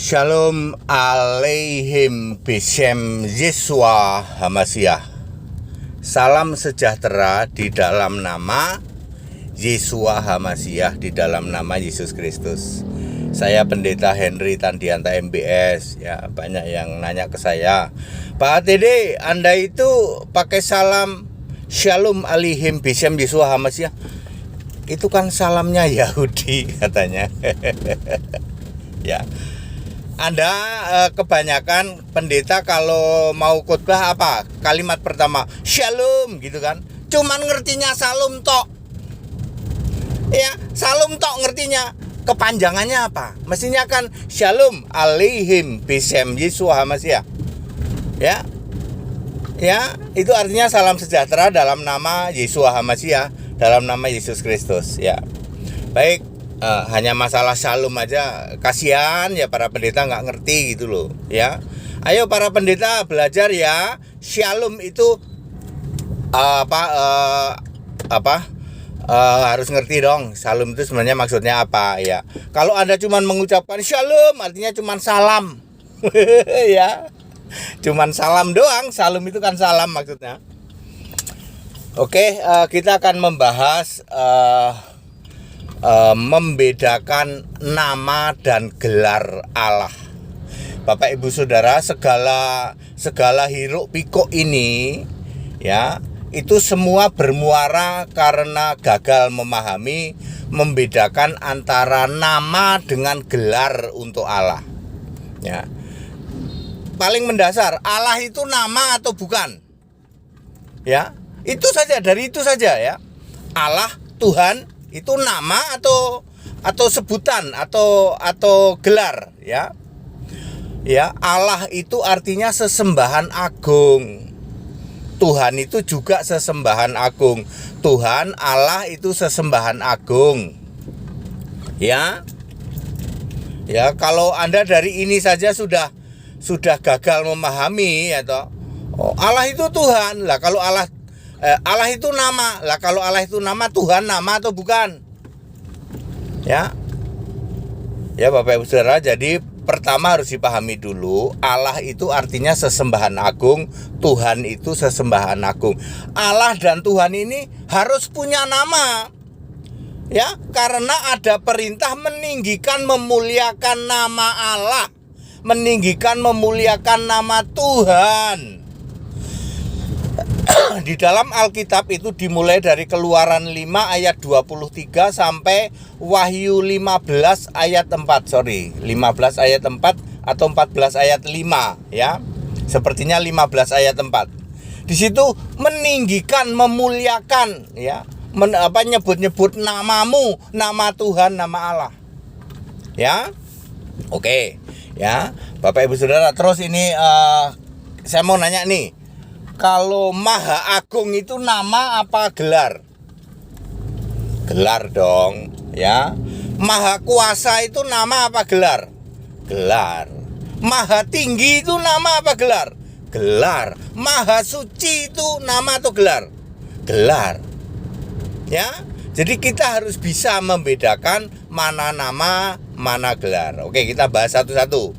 Shalom alaihim Bishem Yesua Hamasiah. Salam sejahtera di dalam nama Yesua Hamasiah, di dalam nama Yesus Kristus. Saya Pendeta Henry Tandianta MBS. Ya, banyak yang nanya ke saya, Pak ATD, Anda itu pakai salam Shalom alaihim Bishem Yesua Hamasiah. Itu kan salamnya Yahudi katanya. Ya. Anda kebanyakan pendeta kalau mau khotbah apa? Kalimat pertama Shalom gitu kan. Cuman ngertinya Salam tok. Ya, Salam tok ngertinya. Kepanjangannya apa? Mestinya kan Shalom alaihim Bishem Yesua Hamasiah. Ya. Ya, itu artinya salam sejahtera dalam nama Yesua Hamasiah, dalam nama Yesus Kristus, ya. Baik. Hanya masalah shalom aja, kasihan ya para pendeta nggak ngerti gitu loh, ya. Ayo para pendeta belajar ya, shalom itu harus ngerti dong. Shalom itu sebenarnya maksudnya apa ya? Kalau Anda cuma mengucapkan shalom, artinya cuma salam, ya. Cuman salam doang, shalom itu kan salam maksudnya. Oke, kita akan membahas membedakan nama dan gelar Allah. Bapak Ibu Saudara, segala hiruk pikuk ini ya, itu semua bermuara karena gagal memahami membedakan antara nama dengan gelar untuk Allah. Ya. Paling mendasar, Allah itu nama atau bukan? Ya, itu saja, dari itu saja ya. Allah, Tuhan itu nama atau sebutan atau gelar, ya. Ya, Allah itu artinya sesembahan agung. Tuhan itu juga sesembahan agung. Tuhan Allah itu sesembahan agung. Ya. Ya, kalau Anda dari ini saja sudah gagal memahami atau Allah itu Tuhan. Lah kalau Allah itu nama. Lah kalau Allah itu nama, Tuhan nama atau bukan? Ya. Ya Bapak Ibu Saudara, jadi pertama harus dipahami dulu, Allah itu artinya sesembahan agung, Tuhan itu sesembahan agung. Allah dan Tuhan ini harus punya nama. Ya, karena ada perintah meninggikan, memuliakan nama Allah, meninggikan, memuliakan nama Tuhan. Di dalam Alkitab itu dimulai dari Keluaran 5 ayat 23 sampai Wahyu 15 ayat 4. 15 ayat 4 atau 14 ayat 5 ya. Sepertinya 15 ayat 4. Di situ meninggikan, memuliakan ya. Nyebut-nyebut namamu, nama Tuhan, nama Allah. Ya. Oke, ya. Bapak Ibu Saudara, terus ini saya mau nanya nih. Kalau Maha Agung itu nama apa gelar? Gelar dong, ya. Maha Kuasa itu nama apa gelar? Gelar. Maha Tinggi itu nama apa gelar? Gelar. Maha Suci itu nama atau gelar? Gelar. Ya. Jadi kita harus bisa membedakan mana nama, mana gelar. Oke, kita bahas satu-satu.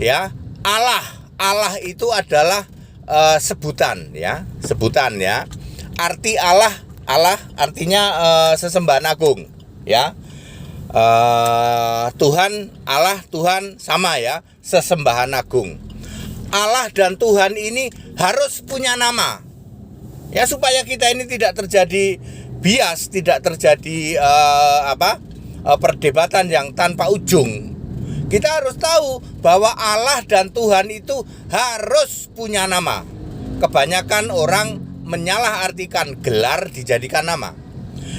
Ya. Allah itu adalah sebutan ya, arti Allah artinya sesembahan agung ya. Tuhan, Allah, Tuhan sama ya, sesembahan agung. Allah dan Tuhan ini harus punya nama ya, supaya kita ini tidak terjadi bias, tidak terjadi perdebatan yang tanpa ujung. Kita harus tahu bahwa Allah dan Tuhan itu harus punya nama. Kebanyakan orang menyalahartikan gelar dijadikan nama.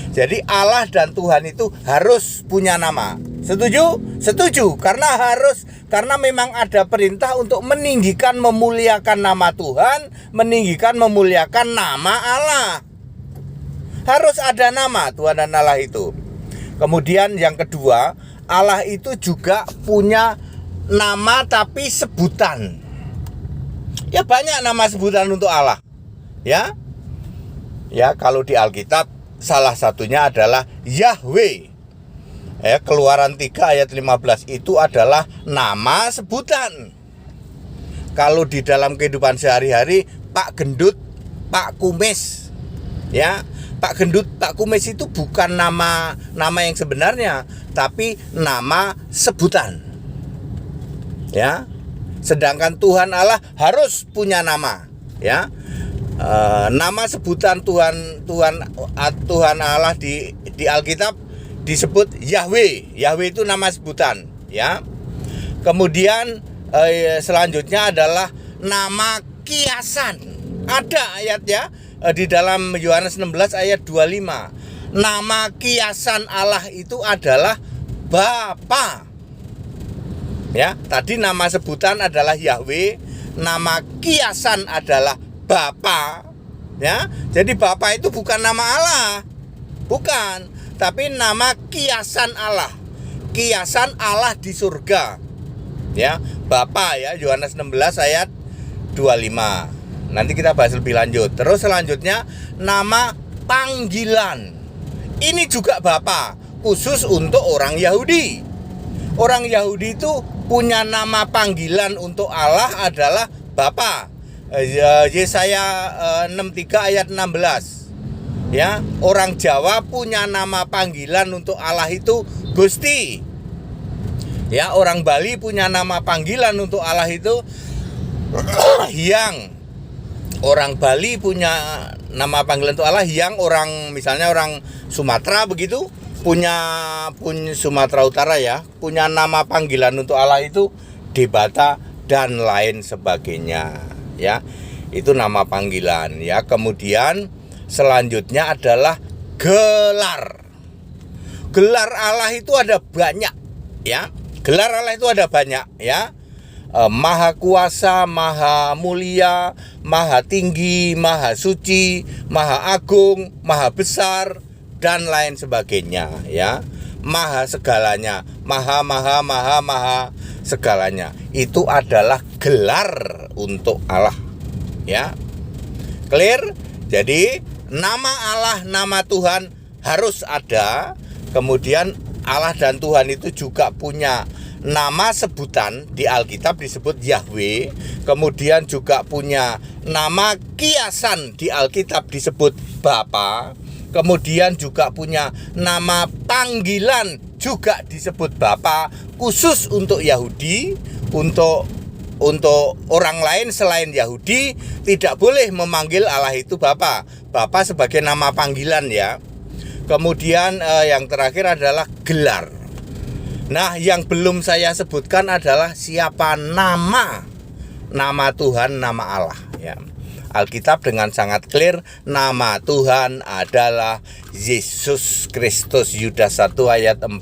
Jadi Allah dan Tuhan itu harus punya nama. Setuju? Setuju. Karena memang ada perintah untuk meninggikan, memuliakan nama Tuhan, meninggikan, memuliakan nama Allah. Harus ada nama Tuhan dan Allah itu. Kemudian yang kedua, Allah itu juga punya nama tapi sebutan. Ya, banyak nama sebutan untuk Allah. Ya. Ya, kalau di Alkitab salah satunya adalah Yahweh. Ya, Keluaran 3 ayat 15 itu adalah nama sebutan. Kalau di dalam kehidupan sehari-hari, Pak Gendut, Pak Kumis, ya, Pak Gendut, Pak Kumis itu bukan nama yang sebenarnya, tapi nama sebutan. Ya. Sedangkan Tuhan Allah harus punya nama, ya. Nama sebutan Tuhan Allah di Alkitab disebut Yahweh. Yahweh itu nama sebutan, ya. Kemudian selanjutnya adalah nama kiasan. Ada ayatnya di dalam Yohanes 16 ayat 25. Nama kiasan Allah itu adalah Bapa. Ya, tadi nama sebutan adalah Yahweh, nama kiasan adalah Bapa. Ya, jadi Bapa itu bukan nama Allah. Bukan, tapi nama kiasan Allah. Kiasan Allah di surga. Ya, Bapa, ya, Yohanes 16 ayat 25. Nanti kita bahas lebih lanjut. Terus selanjutnya nama panggilan. Ini juga Bapa, khusus untuk orang Yahudi. Orang Yahudi itu punya nama panggilan untuk Allah adalah Bapa. Yesaya 63 ayat 16. Ya, orang Jawa punya nama panggilan untuk Allah itu Gusti. Ya, orang Bali punya nama panggilan untuk Allah itu Hyang. Orang Bali punya nama panggilan untuk Allah Hyang. Misalnya orang Sumatera begitu punya Sumatera Utara, ya, punya nama panggilan untuk Allah itu Debata dan lain sebagainya, ya. Itu nama panggilan, ya. Kemudian selanjutnya adalah gelar. Gelar Allah itu ada banyak, ya. Gelar Allah itu ada banyak, ya. Maha kuasa, maha mulia, maha tinggi, maha suci, maha agung, maha besar, dan lain sebagainya, ya. Maha segalanya, maha segalanya. Itu adalah gelar untuk Allah, ya. Clear? Jadi nama Allah, nama Tuhan harus ada. Kemudian Allah dan Tuhan itu juga punya nama sebutan. Di Alkitab disebut Yahweh. Kemudian juga punya nama kiasan. Di Alkitab disebut Bapa. Kemudian juga punya nama panggilan, juga disebut Bapa, khusus untuk Yahudi. Untuk orang lain selain Yahudi tidak boleh memanggil Allah itu Bapa. Bapa sebagai nama panggilan, ya. Kemudian yang terakhir adalah gelar. Nah, yang belum saya sebutkan adalah siapa nama Tuhan, nama Allah, ya. Alkitab dengan sangat clear, nama Tuhan adalah Yesus Kristus. Yudas 1 ayat 4,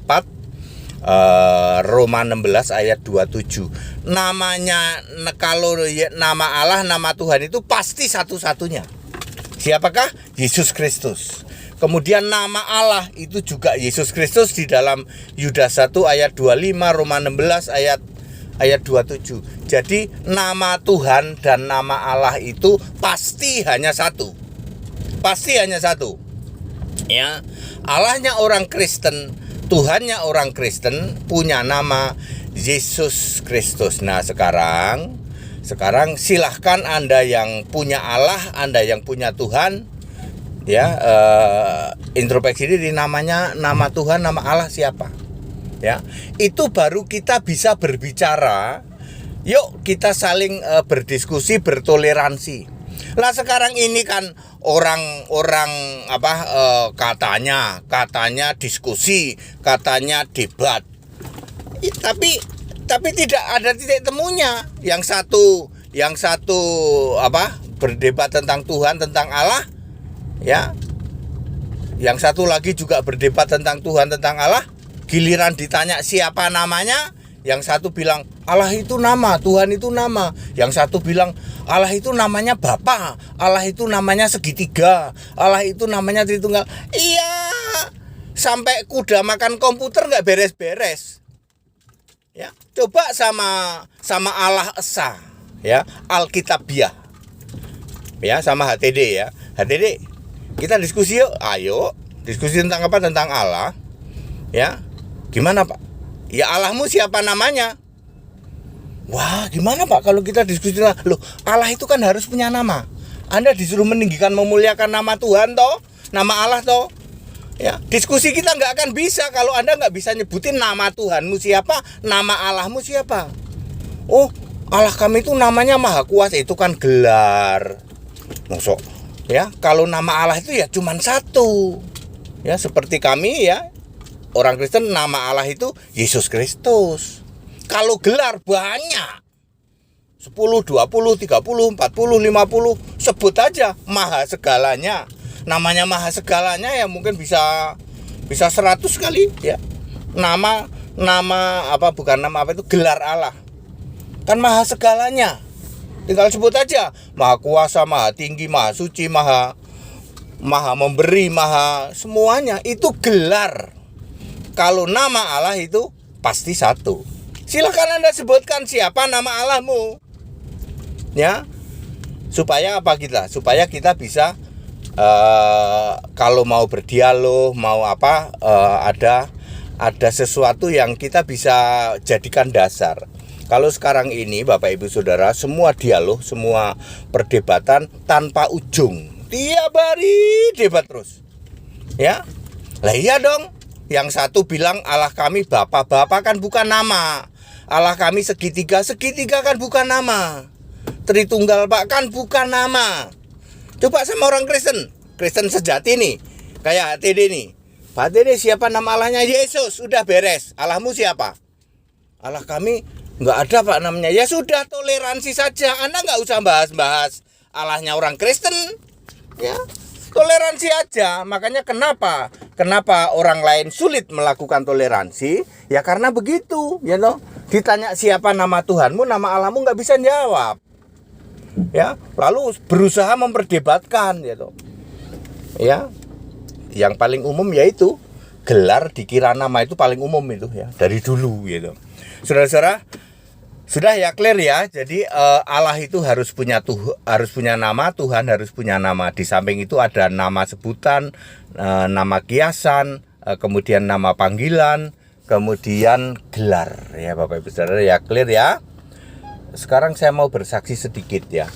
Roma 16 ayat 27. Namanya, kalau nama Allah, nama Tuhan itu pasti satu-satunya. Siapakah? Yesus Kristus. Kemudian nama Allah itu juga Yesus Kristus di dalam Yudas 1 ayat 25, Roma 16 ayat 27. Jadi nama Tuhan dan nama Allah itu pasti hanya satu. Pasti hanya satu. Ya. Allahnya orang Kristen, Tuhannya orang Kristen, punya nama Yesus Kristus. Nah, sekarang silahkan Anda yang punya Allah, Anda yang punya Tuhan, ya, introspeksi diri, nama Tuhan, nama Allah siapa, ya. Itu baru kita bisa berbicara. Yuk kita saling berdiskusi, bertoleransi. Lah sekarang ini kan orang katanya diskusi, katanya debat. Tapi tidak ada titik temunya. Yang satu berdebat tentang Tuhan, tentang Allah, ya. Yang satu lagi juga berdebat tentang Tuhan, tentang Allah. Giliran ditanya siapa namanya, yang satu bilang Allah itu nama, Tuhan itu nama. Yang satu bilang Allah itu namanya Bapa, Allah itu namanya segitiga, Allah itu namanya Tritunggal. Iya, sampai kuda makan komputer nggak beres-beres. Ya, coba sama Allah Esa, ya, Alkitabiah, ya, sama HTD, ya. HTD, kita diskusi yuk, ayo diskusi tentang apa? Tentang Allah, ya. Gimana Pak? Ya Allahmu siapa namanya? Wah, gimana Pak kalau kita diskusi? Loh, Allah itu kan harus punya nama. Anda disuruh meninggikan memuliakan nama Tuhan toh, nama Allah toh. Ya, diskusi kita nggak akan bisa kalau Anda nggak bisa nyebutin nama Tuhanmu siapa, nama Allahmu siapa. Oh, Allah kami itu namanya Maha Kuasa, itu kan gelar. Masuk. Ya, kalau nama Allah itu ya cuma satu. Ya, seperti kami ya, orang Kristen nama Allah itu Yesus Kristus. Kalau gelar banyak, 10, 20, 30, 40, 50, sebut aja maha segalanya. Namanya maha segalanya ya mungkin bisa 100 kali ya. Nama apa, bukan nama apa, itu gelar Allah. Kan maha segalanya. Tinggal sebut aja, maha kuasa, maha tinggi, maha suci, maha memberi, maha semuanya. Itu gelar. Kalau nama Allah itu pasti satu. Silahkan Anda sebutkan siapa nama Allahmu. Ya. Supaya apa kita? Supaya kita bisa kalau mau berdialog, mau apa, ada sesuatu yang kita bisa jadikan dasar. Kalau sekarang ini Bapak Ibu Saudara, semua dialog, semua perdebatan tanpa ujung. Tiap hari debat terus. Ya. Lah iya dong. Yang satu bilang Allah kami Bapa kan bukan nama. Allah kami segitiga kan bukan nama. Tritunggal Pak kan bukan nama. Coba sama orang Kristen sejati nih, kayak TD nih. Pak TD, siapa nama Allahnya? Yesus. Udah beres. Allahmu siapa? Allah kami nggak ada Pak namanya. Ya sudah, toleransi saja. Anda nggak usah bahas Allahnya orang Kristen. Ya, toleransi aja. Makanya kenapa orang lain sulit melakukan toleransi? Ya karena begitu, ya toh. Ditanya siapa nama Tuhanmu, nama Allahmu, nggak bisa jawab. Ya, lalu berusaha memperdebatkan, ya toh. Ya, yang paling umum yaitu gelar dikira nama, itu paling umum itu ya dari dulu, gitu. Saudara-saudara, sudah ya clear ya. Jadi Allah itu harus punya nama, Tuhan harus punya nama. Di samping itu ada nama sebutan, nama kiasan, kemudian nama panggilan, kemudian gelar. Ya Bapak Ibu Saudara, ya clear ya. Sekarang saya mau bersaksi sedikit ya.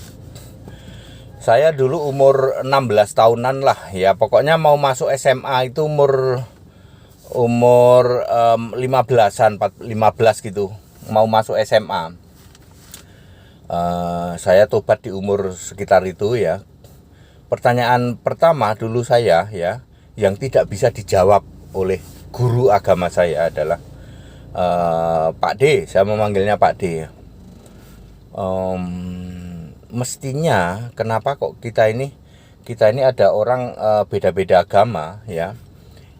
Saya dulu umur 16 tahunan lah ya. Pokoknya mau masuk SMA itu umur 15-an, 15 gitu. Mau masuk SMA. Saya tobat di umur sekitar itu ya. Pertanyaan pertama dulu saya ya, yang tidak bisa dijawab oleh guru agama saya adalah Pak D, saya memanggilnya Pak D. Mestinya kenapa kok kita ini ada orang beda-beda agama ya?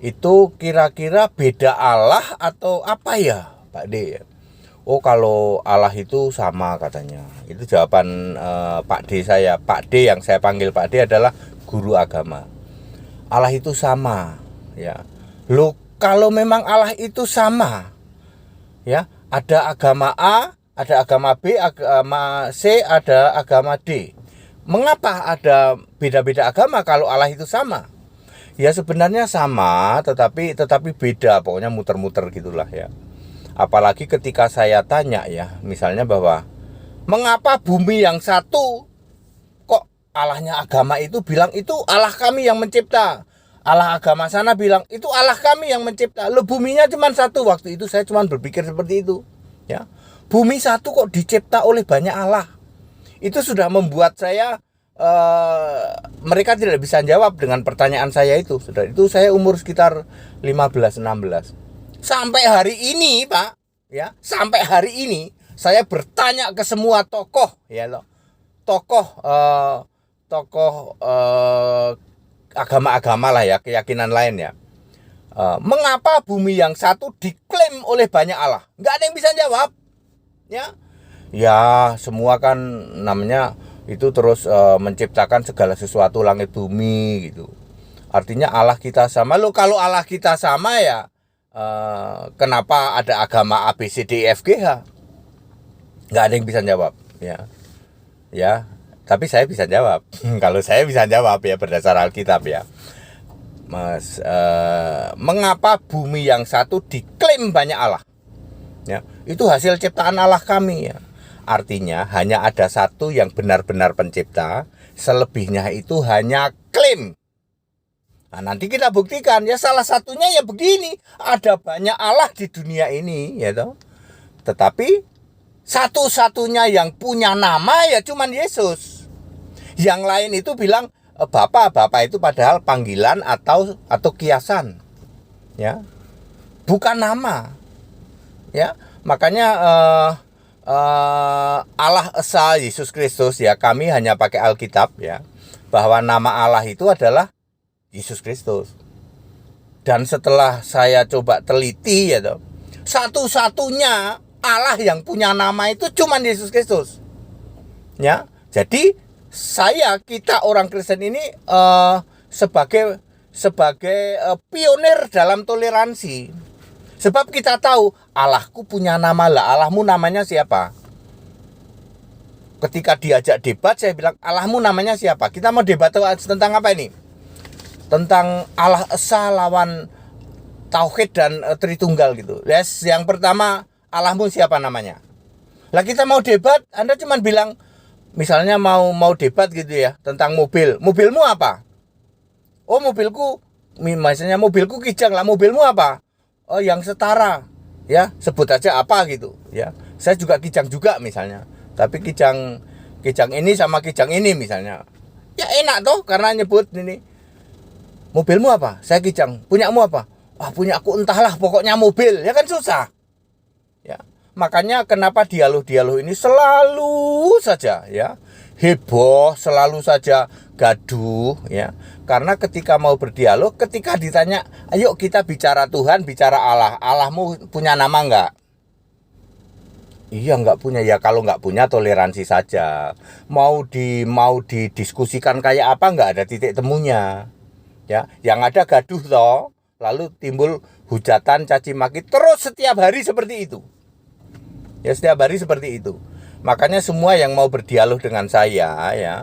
Itu kira-kira beda Allah atau apa ya, Pak D? Oh, kalau Allah itu sama katanya. Itu jawaban Pak D saya. Pak D yang saya panggil Pak D adalah guru agama. Allah itu sama ya. Loh, kalau memang Allah itu sama ya, ada agama A, ada agama B, agama C, ada agama D. Mengapa ada beda-beda agama kalau Allah itu sama? Ya sebenarnya sama, tetapi beda, pokoknya muter-muter gitulah ya. Apalagi ketika saya tanya ya, misalnya bahwa mengapa bumi yang satu kok Allahnya agama itu bilang itu Allah kami yang mencipta. Allah agama sana bilang itu Allah kami yang mencipta. Loh, buminya cuma satu. Waktu itu saya cuma berpikir seperti itu ya. Bumi satu kok dicipta oleh banyak Allah. Itu sudah membuat saya mereka tidak bisa jawab dengan pertanyaan saya itu. Sudah itu saya umur sekitar 15-16. Sampai hari ini, Pak, ya, sampai hari ini saya bertanya ke semua tokoh ya loh. Tokoh agama-agama lah ya, keyakinan lain ya. Mengapa bumi yang satu diklaim oleh banyak Allah? Nggak ada yang bisa jawab. Ya semua kan namanya itu terus menciptakan segala sesuatu, langit bumi gitu. Artinya Allah kita sama. Loh, kalau Allah kita sama ya kenapa ada agama A, B, C, D, E, F, G, H? Nggak ada yang bisa jawab ya. Tapi saya bisa jawab. Kalau saya bisa jawab ya berdasar Alkitab ya. mengapa bumi yang satu diklaim banyak Allah? Ya, itu hasil ciptaan Allah kami ya. Artinya hanya ada satu yang benar-benar pencipta, selebihnya itu hanya klaim. Nah, nanti kita buktikan ya, salah satunya ya begini, ada banyak Allah di dunia ini ya toh. Tetapi satu-satunya yang punya nama ya cuman Yesus. Yang lain itu bilang Bapak itu padahal panggilan atau kiasan. Ya. Bukan nama. Ya, makanya Allah Esa Yesus Kristus ya, kami hanya pakai Alkitab ya, bahwa nama Allah itu adalah Yesus Kristus. Dan setelah saya coba teliti ya toh, satu-satunya Allah yang punya nama itu cuma Yesus Kristus. Ya, jadi kita orang Kristen ini sebagai pionir dalam toleransi. Sebab kita tahu Allahku punya nama lah. Allahmu namanya siapa? Ketika diajak debat saya bilang Allahmu namanya siapa? Kita mau debat tentang apa ini? Tentang Allah Esa lawan Tauhid dan Tritunggal gitu. Yes, yang pertama Allahmu siapa namanya? Lah kita mau debat, Anda cuma bilang misalnya mau debat gitu ya tentang mobil. Mobilmu apa? Oh mobilku, misalnya mobilku Kijang lah. Mobilmu apa? Oh yang setara ya, sebut aja apa gitu ya. Saya juga Kijang juga misalnya, tapi Kijang ini sama Kijang ini misalnya. Ya enak toh karena nyebut ini. Mobilmu apa? Saya Kijang. Punyamu apa? Wah punya aku entahlah, pokoknya mobil. Ya kan susah. Ya. Makanya kenapa dialog ini selalu saja ya heboh, selalu saja gaduh ya. Karena ketika mau berdialog, ketika ditanya, ayo kita bicara Tuhan, bicara Allah. Allahmu punya nama enggak? Iya enggak punya. Ya kalau enggak punya toleransi saja. Mau didiskusikan kayak apa enggak ada titik temunya. Ya, yang ada gaduh toh. Lalu timbul hujatan, caci maki terus setiap hari seperti itu. Ya setiap hari seperti itu. Makanya semua yang mau berdialog dengan saya ya,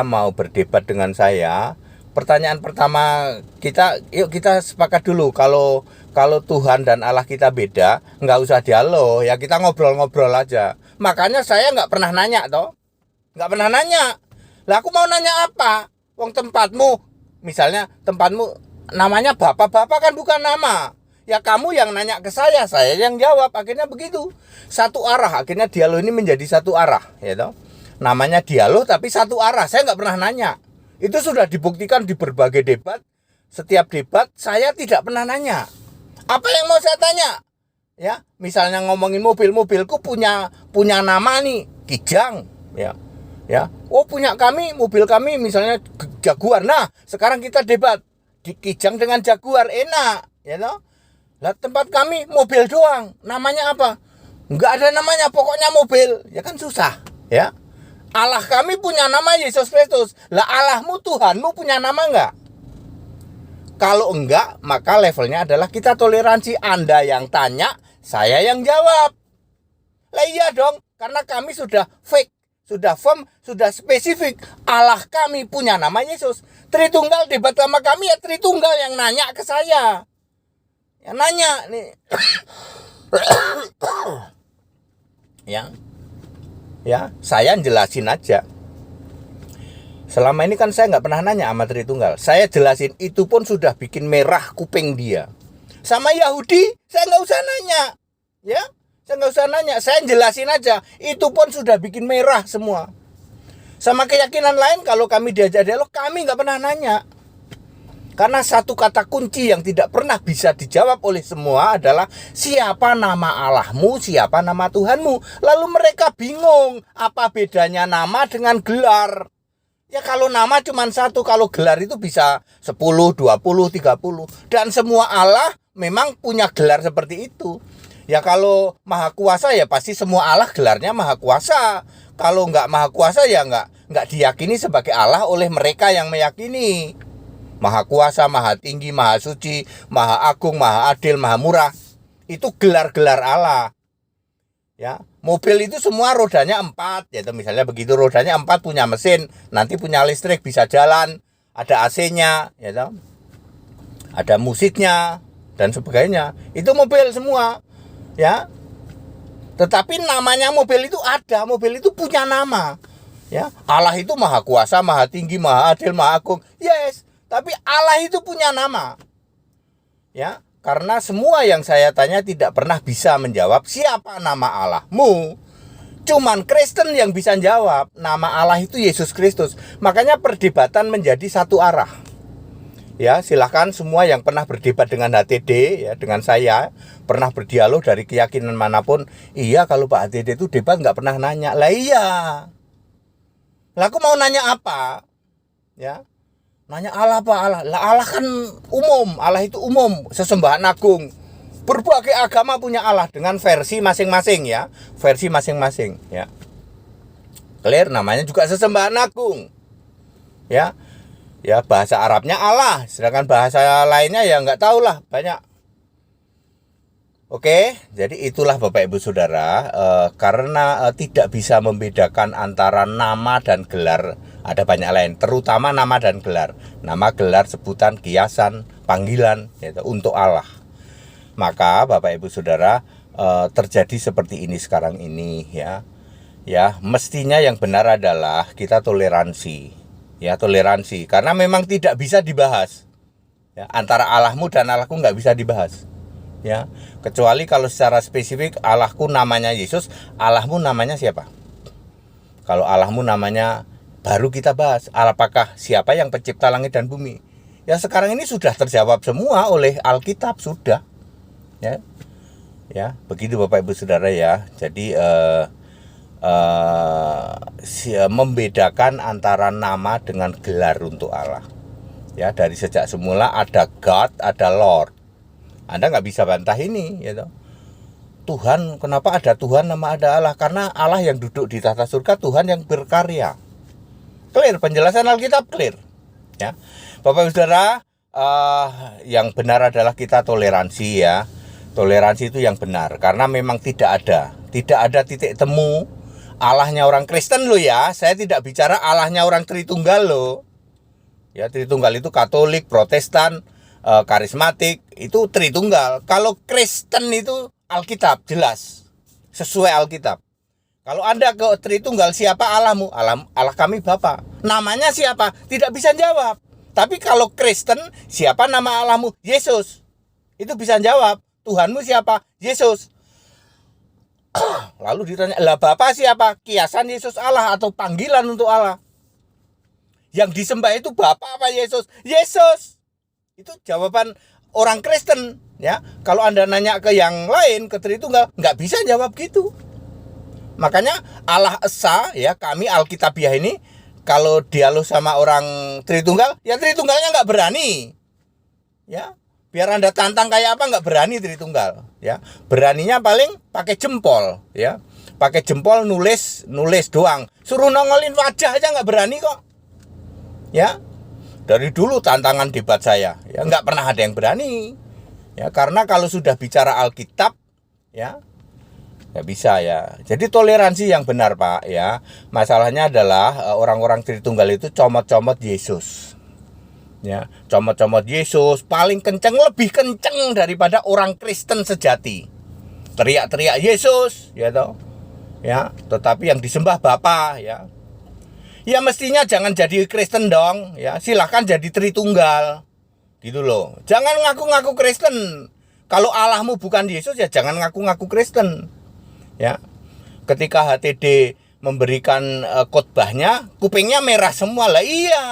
mau berdebat dengan saya, pertanyaan pertama yuk kita sepakat dulu kalau Tuhan dan Allah kita beda, nggak usah dialog ya, kita ngobrol-ngobrol aja. Makanya saya nggak pernah nanya toh, nggak pernah nanya. Lah aku mau nanya apa? Wong tempatmu, misalnya tempatmu namanya Bapak kan bukan nama. Ya kamu yang nanya ke saya yang jawab. Akhirnya begitu. Satu arah. Akhirnya dialog ini menjadi satu arah. Ya toh? Namanya dialog tapi satu arah. Saya nggak pernah nanya. Itu sudah dibuktikan di berbagai debat. Setiap debat saya tidak pernah nanya. Apa yang mau saya tanya? Ya, misalnya ngomongin mobilku punya nama nih, Kijang. Ya. Oh punya mobil kami misalnya Jaguar. Nah sekarang kita debat di Kijang dengan Jaguar, enak. Ya toh? Lah tempat kami mobil doang. Namanya apa? Enggak ada namanya, pokoknya mobil. Ya kan susah, ya. Allah kami punya nama Yesus Kristus. Lah Allahmu, Tuhanmu punya nama enggak? Kalau enggak, maka levelnya adalah kita toleransi. Anda yang tanya, saya yang jawab. Lah iya dong, karena kami sudah fake, sudah firm, sudah spesifik. Allah kami punya nama Yesus. Tritunggal debat sama kami ya Tritunggal yang nanya ke saya. Ya nanya nih. ya saya jelasin aja. Selama ini kan saya nggak pernah nanya sama Tritunggal. Saya jelasin, itu pun sudah bikin merah kuping dia. Sama Yahudi saya nggak usah nanya, ya saya nggak usah nanya, saya jelasin aja. Itu pun sudah bikin merah semua. Sama keyakinan lain kalau kami diajak dialog, kami nggak pernah nanya. Karena satu kata kunci yang tidak pernah bisa dijawab oleh semua adalah siapa nama Allahmu, siapa nama Tuhanmu. Lalu mereka bingung, apa bedanya nama dengan gelar. Ya kalau nama cuma satu, kalau gelar itu bisa 10, 20, 30. Dan semua Allah memang punya gelar seperti itu. Ya kalau maha kuasa ya pasti semua Allah gelarnya maha kuasa. Kalau nggak maha kuasa ya nggak diyakini sebagai Allah oleh mereka yang meyakini. Maha kuasa, maha tinggi, maha suci, maha agung, maha adil, maha murah. Itu gelar-gelar Allah. Ya, mobil itu semua rodanya 4, yaitu misalnya begitu, rodanya 4 punya mesin, nanti punya listrik, bisa jalan. ada AC-nya, ya toh, ada musiknya dan sebagainya. Itu mobil semua, ya. Tetapi namanya mobil itu ada, mobil itu punya nama, ya. Allah itu maha kuasa, maha tinggi, maha adil, maha agung. Yes, tapi Allah itu punya nama, ya. Karena semua yang saya tanya tidak pernah bisa menjawab siapa nama Allahmu. Cuman Kristen yang bisa jawab nama Allah itu Yesus Kristus. Makanya perdebatan menjadi satu arah. Ya, silakan semua yang pernah berdebat dengan HTD, ya, dengan saya, pernah berdialog dari keyakinan manapun. Iya, kalau Pak HTD itu debat nggak pernah nanya. Lah iya. Lah aku mau nanya apa? Ya. Nanya Allah apa Allah? Lah Allah kan umum, Allah itu umum, sesembahan agung. Berbagai agama punya Allah dengan versi masing-masing, ya. Versi masing-masing, ya. Clear, namanya juga sesembahan agung. Ya. Ya, bahasa Arabnya Allah, sedangkan bahasa lainnya ya nggak tahu lah, banyak. Oke, jadi itulah Bapak Ibu Saudara, karena tidak bisa membedakan antara nama dan gelar, ada banyak lain, terutama nama dan gelar. Nama, gelar, sebutan, kiasan, panggilan, yaitu untuk Allah. Maka Bapak Ibu Saudara, terjadi seperti ini sekarang ini, ya. Ya, mestinya yang benar adalah kita toleransi. Ya, toleransi, karena memang tidak bisa dibahas. Ya, antara Allahmu dan Allahku nggak bisa dibahas. Ya, kecuali kalau secara spesifik Allahku namanya Yesus, Allahmu namanya siapa? Kalau Allahmu namanya, baru kita bahas apakah siapa yang pencipta langit dan bumi. Ya, sekarang ini sudah terjawab semua oleh Alkitab, sudah. Ya. Ya, begitu Bapak Ibu Saudara, ya. Jadi membedakan antara nama dengan gelar untuk Allah. Ya, dari sejak semula ada God, ada Lord. Anda nggak bisa bantah ini, gitu. Tuhan, kenapa ada Tuhan nama ada Allah? Karena Allah yang duduk di tahta surga, Tuhan yang berkarya. Clear, penjelasan Alkitab clear. Ya, Bapak Ibu Saudara, yang benar adalah kita toleransi, ya. Toleransi itu yang benar, karena memang tidak ada titik temu Allahnya orang Kristen loh, ya. Saya tidak bicara Allahnya orang Tritunggal loh. Ya, Tritunggal itu Katolik, Protestan, karismatik, itu Tritunggal. Kalau Kristen itu Alkitab, jelas, sesuai Alkitab. Kalau Anda ke Tritunggal, siapa Allahmu? Allah kami Bapa. Namanya siapa? Tidak bisa jawab. Tapi kalau Kristen, siapa nama Allahmu? Yesus. Itu bisa jawab. Tuhanmu siapa? Yesus. Lalu ditanya, lah Bapa siapa? Kiasan Yesus Allah atau panggilan untuk Allah. Yang disembah itu Bapa apa Yesus? Yesus. Itu jawaban orang Kristen, ya. Kalau Anda nanya ke yang lain, ke Tritunggal, nggak bisa jawab gitu. Makanya Allah Esa, ya, kami Alkitabiah ini, kalau dialog sama orang Tritunggal, ya Tritunggalnya nggak berani, ya. Biar Anda tantang kayak apa, nggak berani Tritunggal, ya. Beraninya paling pakai jempol, ya. Pakai jempol nulis doang. Suruh nongolin wajah aja nggak berani kok, ya. Dari dulu tantangan debat saya, ya, nggak pernah ada yang berani, ya, karena kalau sudah bicara Alkitab, ya, nggak bisa, ya. Jadi toleransi yang benar, Pak, ya. Masalahnya adalah orang-orang Tritunggal itu comot-comot Yesus, ya, comot-comot Yesus paling kenceng, lebih kenceng daripada orang Kristen sejati. Teriak-teriak Yesus, ya toh, ya. Tetapi yang disembah Bapa, ya. Ya mestinya jangan jadi Kristen dong, ya. Silahkan jadi Tritunggal, gitu loh. Jangan ngaku-ngaku Kristen. Kalau Allahmu bukan Yesus, ya jangan ngaku-ngaku Kristen, ya. Ketika HTD memberikan khotbahnya, kupingnya merah semua lah. Iya,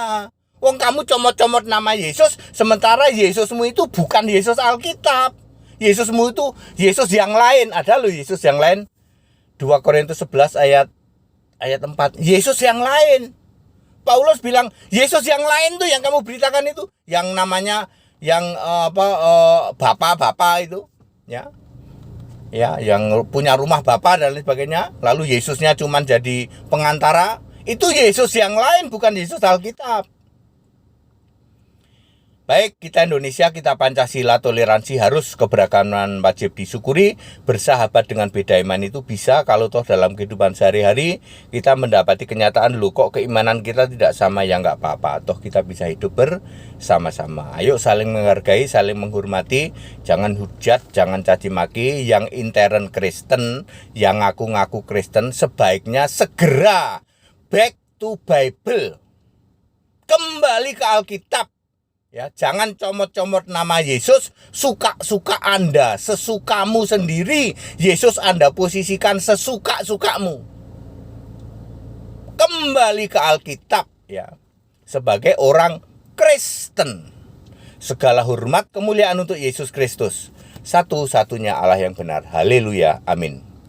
wong kamu comot-comot nama Yesus, sementara Yesusmu itu bukan Yesus Alkitab. Yesusmu itu Yesus yang lain. Ada loh Yesus yang lain. 2 Korintus 11 ayat 4, Yesus yang lain. Paulus bilang, Yesus yang lain tuh yang kamu beritakan itu, yang namanya yang Bapak itu, ya. Ya, yang punya rumah Bapak dan lain sebagainya. Lalu Yesusnya cuman jadi pengantara. Itu Yesus yang lain, bukan Yesus Alkitab. Baik, kita Indonesia, kita Pancasila, toleransi harus, keberagaman wajib disyukuri, bersahabat dengan beda iman itu bisa kalau toh dalam kehidupan sehari-hari kita mendapati kenyataan, loh kok keimanan kita tidak sama, ya nggak apa-apa, toh kita bisa hidup bersama-sama. Ayo saling menghargai, saling menghormati, jangan hujat, jangan caci maki. Yang intern Kristen, yang ngaku-ngaku Kristen, sebaiknya segera back to Bible, kembali ke Alkitab. Ya, jangan comot-comot nama Yesus suka-suka Anda, sesukamu sendiri. Yesus Anda posisikan sesuka-sukamu. Kembali ke Alkitab ya. Sebagai orang Kristen, segala hormat kemuliaan untuk Yesus Kristus, satu-satunya Allah yang benar. Haleluya, amin.